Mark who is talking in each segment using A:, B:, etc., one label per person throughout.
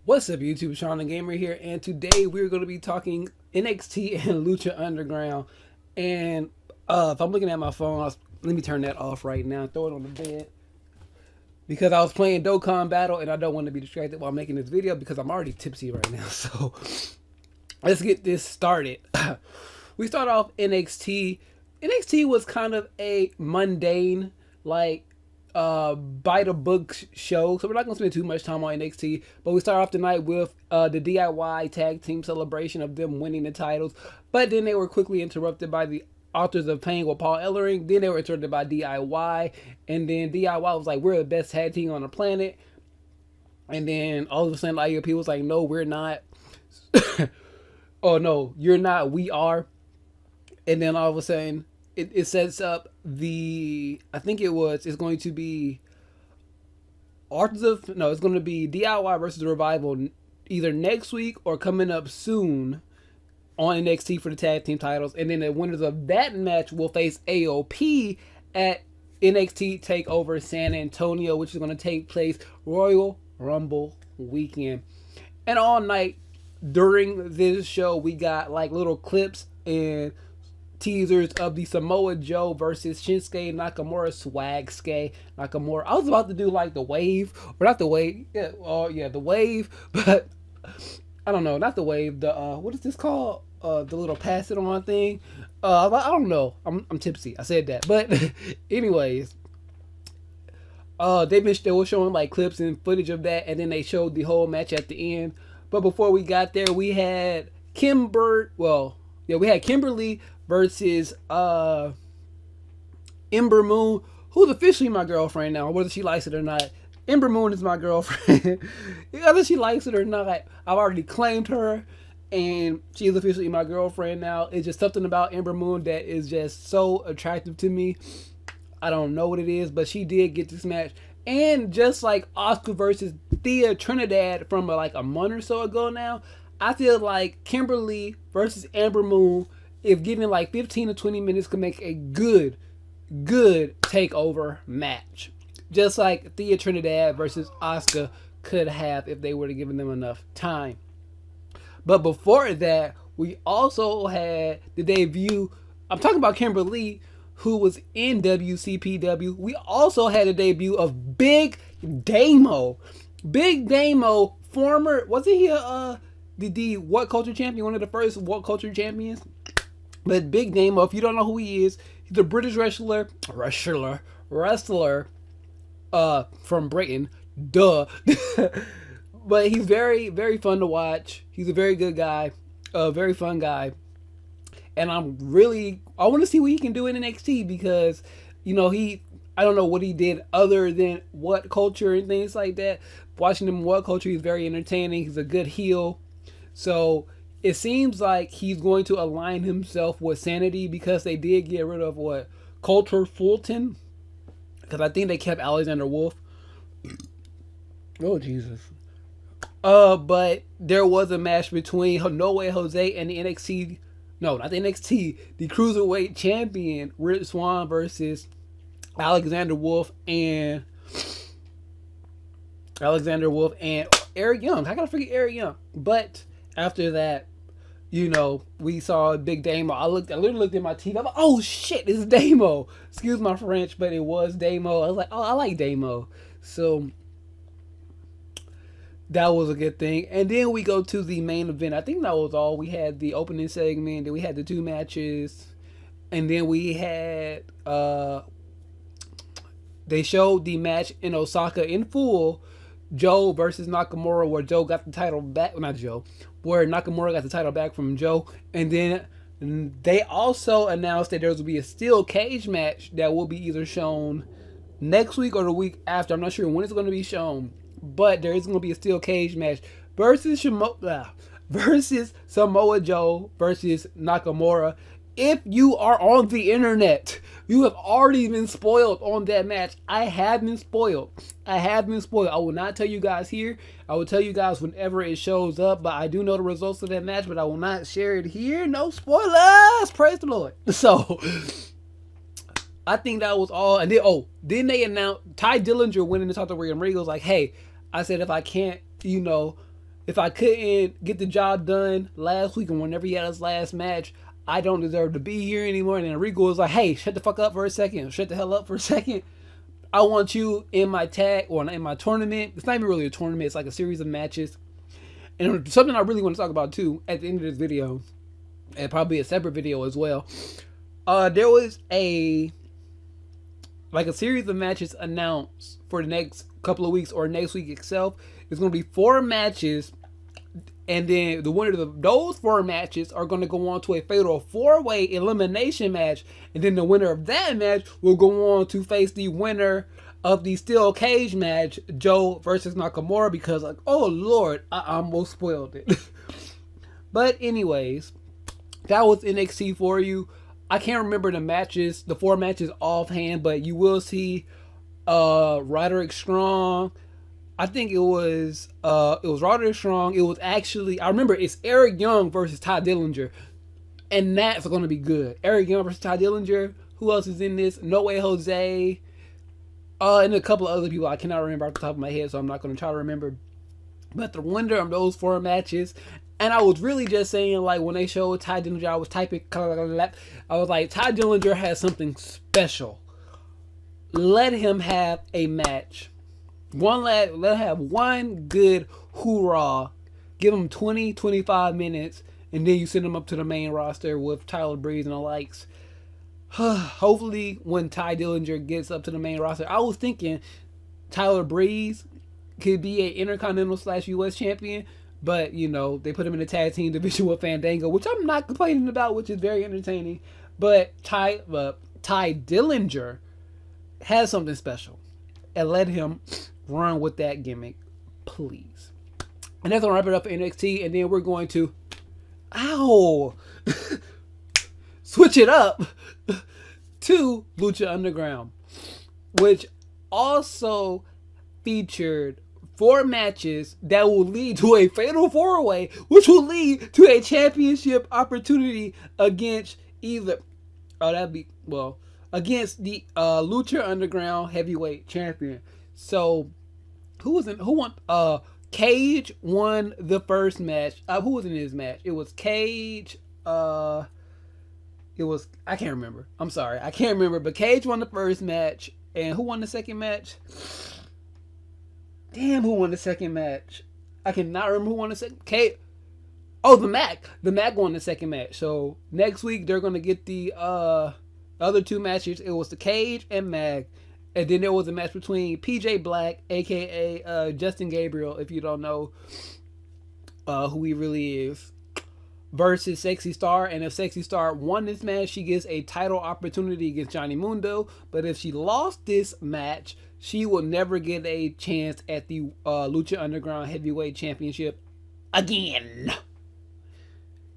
A: What's up YouTube, Shawn DaGamer here, and today we're going to be talking NXT and Lucha Underground. And if I'm looking at my phone, let me turn that off right now, throw it on the bed. Because I was playing Dokkan Battle and I don't want to be distracted while making this video because I'm already tipsy right now. So let's get this started. We start off NXT. NXT was kind of a mundane, like, by the book show, so we're not gonna spend too much time on NXT, but we start off the night with the DIY tag team celebration of them winning the titles, but then they were quickly interrupted by the Authors of Pain with Paul Ellering. Then they were interrupted by DIY, and then DIY was like, we're the best tag team on the planet, and then all of a sudden IUP was like, no, we're not. Oh no, you're not, we are. And then all of a sudden it sets up the, I think it's going to be it's going to be DIY versus Revival either next week or coming up soon on NXT for the tag team titles. And then the winners of that match will face AOP at NXT TakeOver San Antonio, which is going to take place Royal Rumble weekend. And all night during this show, we got like little clips and teasers of the Samoa Joe versus Shinsuke Nakamura Swagsuke Nakamura. I was about to do like the wave, or not the wave. Yeah, the wave, but I don't know, not the wave. The what is this called? The little pass it on thing. I don't know. I'm tipsy. I said that, but anyways, they were showing like clips and footage of that, and then they showed the whole match at the end. But before we got there, we had we had Kimberly versus Ember Moon, who's officially my girlfriend now, whether she likes it or not. Ember Moon is my girlfriend. Whether she likes it or not, I've already claimed her, and she is officially my girlfriend now. It's just something about Ember Moon that is just so attractive to me. I don't know what it is, but she did get this match. And just like Asuka versus Thea Trinidad from like a month or so ago now, I feel like Kimberly versus Ember Moon, if given like 15 to 20 minutes, could make a good takeover match. Just like Thea Trinidad versus Asuka could have if they were to given them enough time. But before that, we also had the debut. I'm talking about Kimberly, who was in WCPW. We also had a debut of Big Damo. Big Damo, former, wasn't he the What Culture champion, one of the first What Culture champions? But Big Damo, if you don't know who he is, he's a British wrestler from Britain, duh. But he's very, very fun to watch. He's a very good guy, a very fun guy. And I want to see what he can do in NXT because, you know, I don't know what he did other than What Culture and things like that. Watching him What Culture, he's very entertaining. He's a good heel. So it seems like he's going to align himself with Sanity because they did get rid of Culture Fulton. Because I think they kept Alexander Wolf. Oh, Jesus. But there was a match between No Way Jose and the NXT. No, not the NXT. The Cruiserweight Champion, Rich Swann versus Alexander Wolf and Eric Young. I gotta forget Eric Young. But after that, you know, we saw Big Damo. I literally looked at my TV. I'm like, oh shit, it's Damo. Excuse my French, but it was Damo. I was like, oh, I like Damo. So that was a good thing. And then we go to the main event. I think that was all. We had the opening segment. Then we had the two matches. And then we had they showed the match in Osaka in full. Joe versus Nakamura, where Joe got the title back. Where Nakamura got the title back from Joe. And then they also announced that there will be a steel cage match that will be either shown next week or the week after. I'm not sure when it's going to be shown. But there is going to be a steel cage match versus Samoa Joe versus Nakamura. If you are on the internet, you have already been spoiled on that match. I have been spoiled. I will not tell you guys here. I will tell you guys whenever it shows up. But I do know the results of that match, but I will not share it here. No spoilers. Praise the Lord. So I think that was all. And then they announced Ty Dillinger went in and talked to William Regal. Was like, hey, I said if I can't, if I couldn't get the job done last week and whenever he had his last match, I don't deserve to be here anymore. And then Rico was like, hey, shut the fuck up for a second. Shut the hell up for a second. I want you in my tag or in my tournament. It's not even really a tournament. It's like a series of matches. And something I really want to talk about too at the end of this video, and probably a separate video as well. There was a series of matches announced for the next couple of weeks or next week itself. It's going to be 4 matches, and then the winner of those 4 matches are going to go on to a fatal 4-way elimination match, and then the winner of that match will go on to face the winner of the steel cage match, Joe versus Nakamura, because like, oh lord, I almost spoiled it. But anyways, that was NXT for you. I can't remember the matches, the 4 matches offhand, but you will see Roderick Strong. I think it was Roderick Strong. It was actually, I remember it's Eric Young versus Ty Dillinger, and that's going to be good. Eric Young versus Ty Dillinger. Who else is in this? No Way Jose. And a couple of other people I cannot remember off the top of my head, so I'm not going to try to remember. But the winner of those 4 matches, and I was really just saying, like, when they showed Ty Dillinger, I was typing, I was like, Ty Dillinger has something special. Let him have a match. Let him have one good hoorah. Give him 20, 25 minutes, and then you send him up to the main roster with Tyler Breeze and the likes. Hopefully, when Ty Dillinger gets up to the main roster, I was thinking Tyler Breeze could be a Intercontinental/US champion, but you know they put him in the tag team division with Fandango, which I'm not complaining about, which is very entertaining. But Ty Dillinger has something special, and let him run with that gimmick, please. And that's gonna wrap it up for NXT, and then we're going to switch it up to Lucha Underground, which also featured 4 matches that will lead to a fatal 4-way, which will lead to a championship opportunity against against the Lucha Underground heavyweight champion. So who won? Cage won the first match. Who was in his match? It was Cage. I can't remember. I'm sorry, I can't remember. But Cage won the first match, and who won the second match? Damn, who won the second match? I cannot remember who won the second. The Mac. The Mac won the second match. So next week they're gonna get the other 2 matches. It was the Cage and Mac, and then there was a match between PJ Black, aka Justin Gabriel, if you don't know who he really is, versus Sexy Star. And if Sexy Star won this match, she gets a title opportunity against Johnny Mundo. But if she lost this match, she will never get a chance at the Lucha Underground Heavyweight Championship again.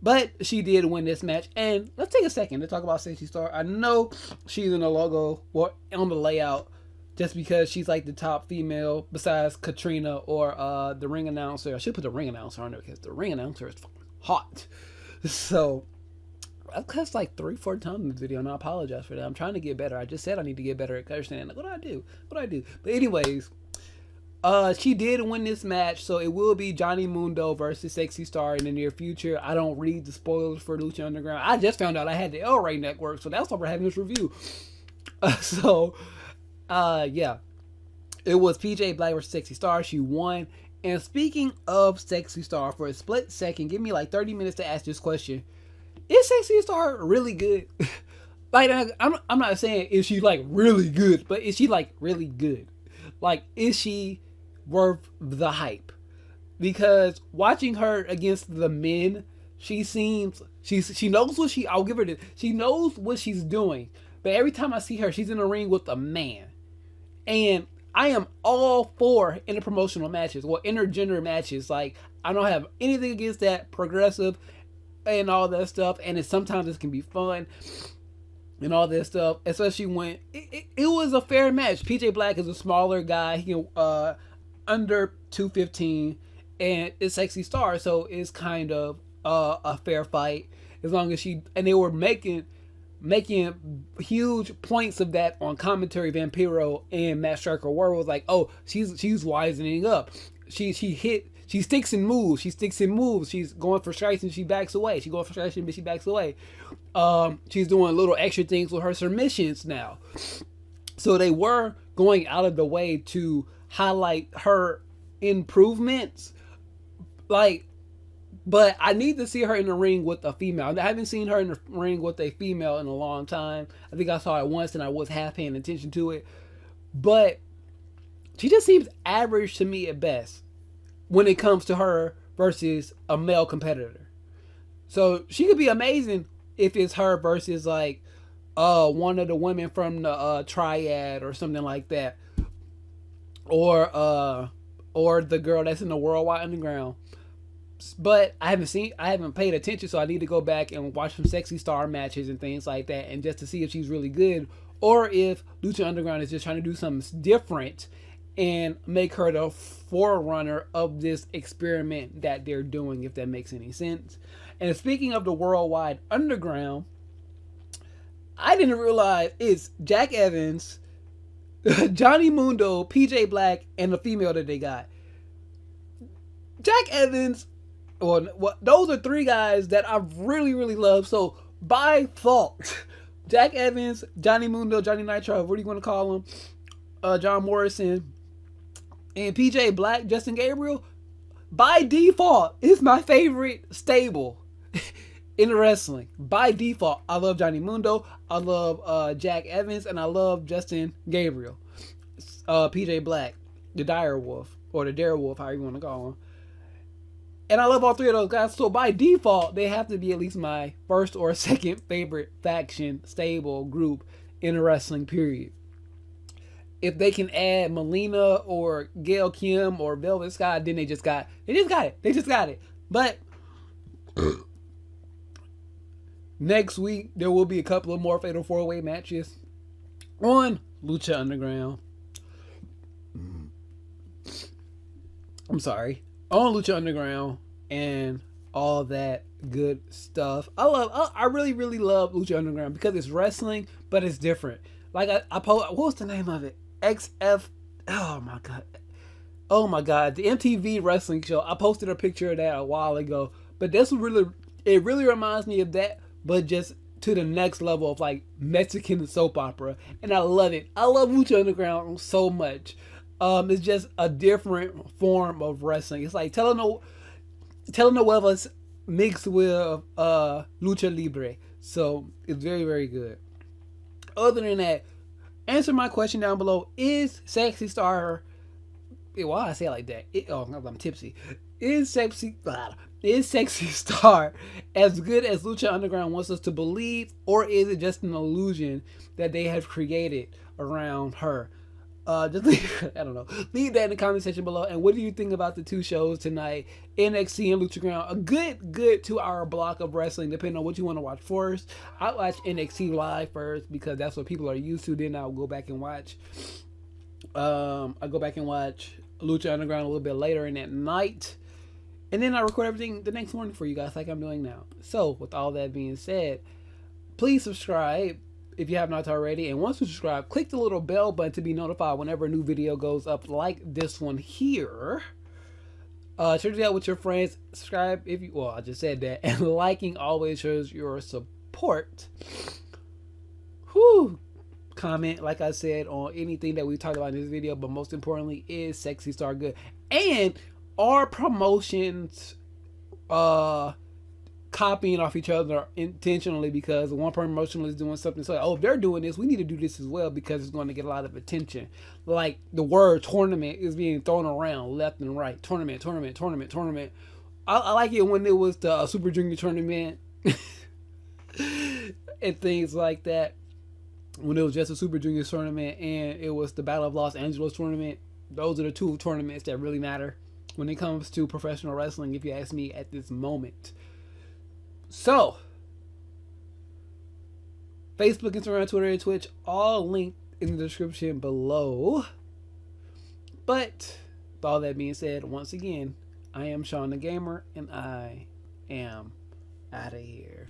A: But she did win this match. And let's take a second to talk about Sexy Star. I know she's in the logo or on the layout just because she's like the top female besides Katrina or the ring announcer. I should put the ring announcer on there because the ring announcer is hot. So I've cussed like 3-4 times in this video, and I apologize for that. I'm trying to get better. I just said I need to get better at understanding. Like, what do I do? But anyways, she did win this match, so it will be Johnny Mundo versus Sexy Star in the near future. I don't read the spoilers for Lucha Underground. I just found out I had the El Rey Network, so that's why we're having this review. Yeah. It was PJ Black versus Sexy Star. She won. And speaking of Sexy Star, for a split second, give me like 30 minutes to ask this question. Is Sexy Star really good? Like, I'm not saying is she like really good, but is she like really good? Like, is she worth the hype? Because watching her against the men, she knows what I'll give her this. She knows what she's doing. But every time I see her, she's in the ring with a man. And I am all for interpromotional matches, intergender matches. Like, I don't have anything against that, progressive and all that stuff. And sometimes it can be fun and all that stuff, especially when it was a fair match. PJ Black is a smaller guy, under 215, and it's Sexy Star, so it's kind of a fair fight as long as they were making huge points of that on commentary. Vampiro and Matt Striker War was like, oh, she's wisening up. She She sticks and moves. She sticks and moves. She's going for strikes and she backs away. She going for strikes and she backs away. She's doing little extra things with her submissions now. So they were going out of the way to highlight her improvements. Like, but I need to see her in the ring with a female. I haven't seen her in the ring with a female in a long time. I think I saw it once and I was half paying attention to it. But she just seems average to me at best when it comes to her versus a male competitor. So she could be amazing if it's her versus like one of the women from the triad or something like that, or the girl that's in the Worldwide Underground. But I haven't paid attention, so I need to go back and watch some Sexy Star matches and things like that, and just to see if she's really good, or if Lucha Underground is just trying to do something different and make her the forerunner of this experiment that they're doing, if that makes any sense. And speaking of the Worldwide Underground, I didn't realize it's Jack Evans, Johnny Mundo, PJ Black, and the female that they got. Jack Evans, those are three guys that I really, really love. So by fault, Jack Evans, Johnny Mundo, Johnny Nitro, what do you want to call him? John Morrison, and PJ Black, Justin Gabriel, by default, is my favorite stable in wrestling. By default, I love Johnny Mundo, I love Jack Evans, and I love Justin Gabriel. PJ Black, the Dire Wolf, or the Dare Wolf, however you want to call him. And I love all three of those guys, so by default, they have to be at least my first or second favorite faction, stable, group in a wrestling period. If they can add Melina or Gail Kim or Velvet Sky, then they just got it. But next week, there will be a couple of more Fatal 4-Way matches on Lucha Underground. On Lucha Underground and all that good stuff. I really, really love Lucha Underground because it's wrestling, but it's different. Like what was the name of it? XF. Oh my god, the MTV wrestling show. I posted a picture of that a while ago, but it really reminds me of that, but just to the next level of like Mexican soap opera, and I love it. I love Lucha Underground so much. It's just a different form of wrestling. It's like telenovelas mixed with lucha libre. So it's very, very good. Other than that, answer my question down below. Is Sexy Star... Why I say it like that? I'm tipsy. Is Sexy Star as good as Lucha Underground wants us to believe, or is it just an illusion that they have created around her? Just leave, I don't know. Leave that in the comment section below. And what do you think about the two shows tonight, NXT and Lucha Ground? A good 2-hour block of wrestling, depending on what you want to watch first. I watch NXT live first because that's what people are used to. Then I'll go back and watch. I go back and watch Lucha Underground a little bit later in that night, and then I record everything the next morning for you guys, like I'm doing now. So, with all that being said, please subscribe if you have not already, and once you subscribe, click the little bell button to be notified whenever a new video goes up, like this one here. Share it out with your friends. Subscribe if you... Well, I just said that. And liking always shows your support. Whew. Comment, like I said, on anything that we talked about in this video, but most importantly, is Sexy Star good? And are promotions copying off each other intentionally because one promotion is doing something, so oh, if they're doing this, we need to do this as well because it's going to get a lot of attention. Like the word tournament is being thrown around left and right. Tournament. I like it when it was the Super Junior tournament and things like that. When it was just a Super Junior tournament and it was the Battle of Los Angeles tournament. Those are the two tournaments that really matter when it comes to professional wrestling, if you ask me at this moment. So, Facebook, Instagram, Twitter, and Twitch, all linked in the description below. But, with all that being said, once again, I am Shawn DaGamer, and I am out of here.